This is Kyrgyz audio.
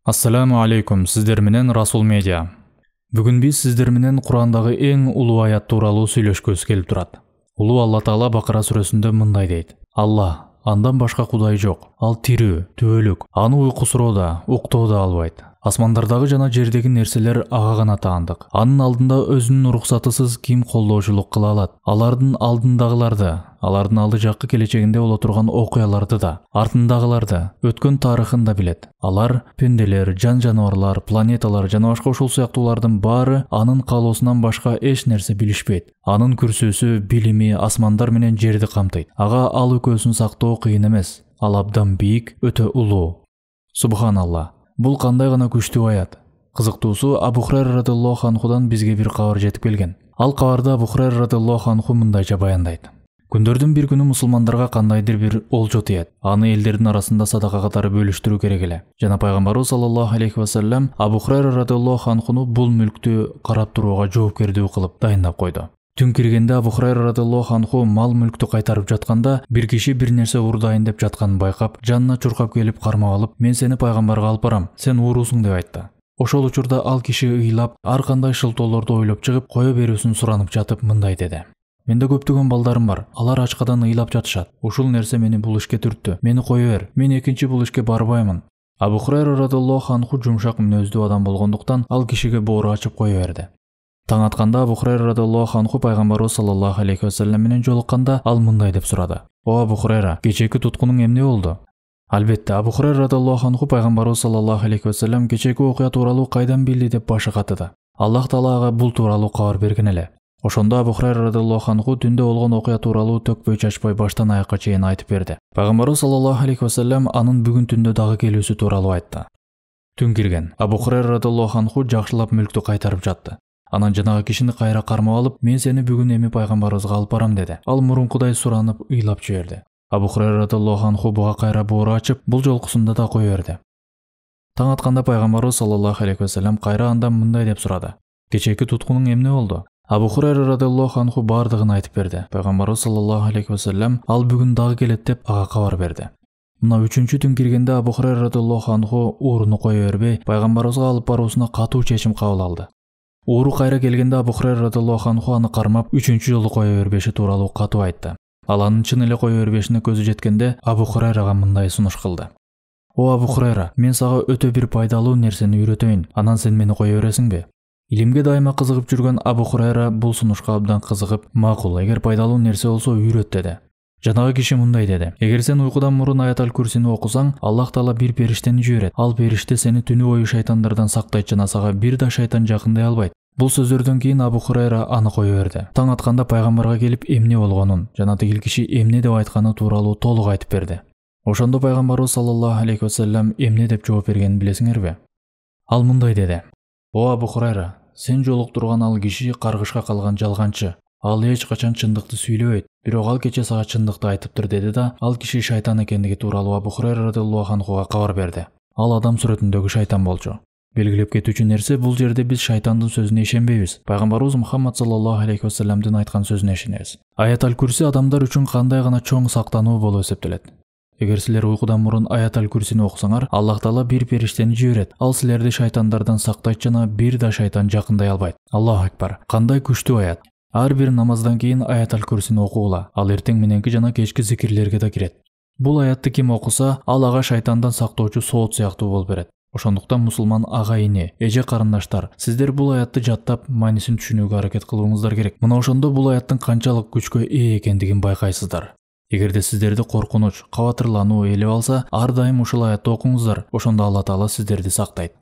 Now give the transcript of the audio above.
Ассаламу алейкум, сиздер менен Расул Медиа. Бүгүн биз сиздер менен Курандагы эң улуу аят тууралуу сүйлөшкөбүз келип турат. Улуу Алла Таала Бакара сүрөсүндө мындай дейт: Алла, андан башка кудай жок. Ал тирүү, түбөлүк, аны уйкусуроо да, уктоо да албайт. Асмандардагы жана жердеги нерселер ага гана таандык. Анын алдында өзүнүн уруксатысыз ким колдоочулук кыла алат? Алардын алдындагыларды, алардын алды жаккы келечегинде боло турган окуяларды да, артындагыларды, өткөн тарыхын да билет. Алар пенделер, жан-жаныбарлар, планеталар жана башка ушул сыяктуулардын баары анын каалоосунан башка эч нерсе билишпейт. Анын күрсөөсү, билими асмандар менен жерди камтыйт. Ага ал экөөсүн сактоо кыйын эмес. Ал абдан бийик, өтө улуу. Субханалла. Бул кандай гана күчтүү аят. Кызыктуусу, Абу Хурайра радыйаллаху анхудан бизге бир кабар жетип келген. Ал кабарда Абу Хурайра радыйаллаху анху мындайча баяндайт. Күндөрдүн бир күнү мусулмандарга кандайдыр бир олжо тиет. Аны элдердин арасында садака катары бөлүштүрүү керек эле. Жана пайгамбарыбыз саллаллаху алейхи ва саллям Абу Хурайра радыйаллаху анхуну бул мүлктү карап турууга жоопкердүү кылып дайындап койду. Түн киргенде Абу Хурайра радыйаллаху анху мал мүлктү кайтарып жатканда бир киши бир нерсе уурдайын деп жатканын байкап, жанына чуркап келип кармап алып, "Мен сени пайгамбарга алып барам, сен уурусуң" деп айтты. Ошол учурда ал киши ыйлап, ар кандай шылтоолорду ойлоп чыгып, кое берүүсүн суранып жатып мындай деди: "Менде көптөгөн балдарым бар. Алар ачкадан ыйлап жатышат. Ушул нерсе мени бул ишке түрттү. Мени кое бер. Мен экинчи бул ишке барбаймын." Абу Хурайра радыйаллаху анху жумшак мүнөздүү адам болгондуктан ал кишиге боору ачып кое берди. Таң атканда Абу Хурайра радыйаллаху анху пайгамбарыбыз саллаллаху алейхи ва саллям менен жолукканда ал мындай деп сурады: "О Абу Хурайра, кечээки туткунуң эмне болду?" Албетте, Абу Хурайра радыйаллаху анху пайгамбарыбыз саллаллаху алейхи ва саллям кечээки окуя тууралуу кайдан билди деп башы катыды. Аллах Таала ага бул тууралуу кабар берген эле. Ошондо Абу Хурайра радыйаллаху анху түндө болгон окуя тууралуу төкпөй чачпай баштан аякка чейин айтып берди. Пайгамбарыбыз саллаллаху алейхи ва саллям анын бүгүн түндө дагы келүүсү тууралуу айтты. Түн кирген. Абу Хурайра радыйаллаху анху жакшылап мүлктү кайтарып жатты. Анан жанагы кишини кайра кармап алып, "Мен сени бүгүн эми пайгамбарыбызга алып барам" деди. Ал мурункудай суранып, ыйлап жиберди. Абу Хурайра радыйаллаху анху буга кайра боору ачып, бул жолкусунда да кое берди. Таң атканда пайгамбарыбыз саллаллаху алейхи ва саллям кайра андан мындай деп сурады: "Кечээки туткунуң эмне болду?" Абу Хурайра радыйаллаху анху бардыгын айтып берди. Пайгамбарыбыз саллаллаху алейхи ва саллям ал бүгүн дагы келет деп ага кабар берди. Мына үчүнчү түн киргенде Абу Хурайра радыйаллаху анху ууруну кое бербей, пайгамбарыбызга алып баруусуна катуу чечим кабыл алды. Ууру кайра келгенде Абу Хурайра радыйаллаху анху аны кармап, үчүнчү жолу кое бербеши тууралуу катуу айтты. Ал анын чын эле кое бербешине көзү жеткенде Абу Хурайрага мындай сунуш кылды: "О Абу Хурайра, мен сага өтө бир пайдалуу нерсени үйрөтөйүн, анан сен мени кое бересиңби?" Илимге дайыма кызыгып жүргөн Абу Хурайра бул сунушка абдан кызыгып, "Макул, эгер пайдалуу нерсе болсо үйрөт" деди. Жанагы киши мындай деди: "Эгер сен уйкудан мурун аят курсини окусаң, Аллах Таала бир периштени жиберет. Ал периште сени түнү бою шайтандардан сактайт жана сага бир да шайтан жакындай албайт." Бул сөздөрдөн кийин Абу Хурайра аны кое берди. Таң атканда пайгамбарга келип эмне болгонун жана тигил киши эмне деп айтканы тууралуу толук айтып берди. Ошондо пайгамбарыбыз саллаллаху алейхи ва саллям эмне деп жооп бергенин билесиңерби? Ал мындай деди: "О Абу Хурайра, сен жолуктурган ал киши каргышка калган жалганчы. Ал эч качан чындыкты сүйлөбөйт. Бирок ал кече сага чындыкты айтыптыр" деди да, ал киши шайтан экендиги тууралуу Абу Хурайра радыйаллаху анхуга кабар берди. Ал адам сүрөтүндөгү шайтан болчу. Белгилеп кетүүчү нерсе, бул жерде биз шайтандын сөзүнө ишенбейбиз. Пайгамбарыбыз Мухаммад саллаллаху алейхи ва саллямдын айткан сөзүнө ишенебиз. Аят курси адамдар үчүн кандай гана чоң сактануу болуп эсептелет. Эгер силер уйкудан мурун аят курсини окусаңар, Аллах Таала бир периштени жиберет. Ал силерди шайтандардан сактайт жана бир да шайтан жакындай албайт. Аллаху акбар. Кандай күчтүү аят. Ар бир намаздан кийин аят курсини окугула. Ал эртең мененки жана кечки зикирлерге да кирет. Бул аятты ким окуса, ал ага шайтандан сактоочу соот сыяктуу болуп берет. Ошондуктан мусулман ага-ине, эже карындаштар, сиздер бул аятты жаттап, маанисин түшүнүүгө аракет кылууңуздар керек. Мына ошондо бул аяттын канчалык күчкө ээ экендигин байкайсыздар. Эгерде сиздерди коркунуч, кабатырлануу ээлеп алса, ар дайым ушул аятты окуңуздар. Ошондо Алла Таала сиздерди сактайт.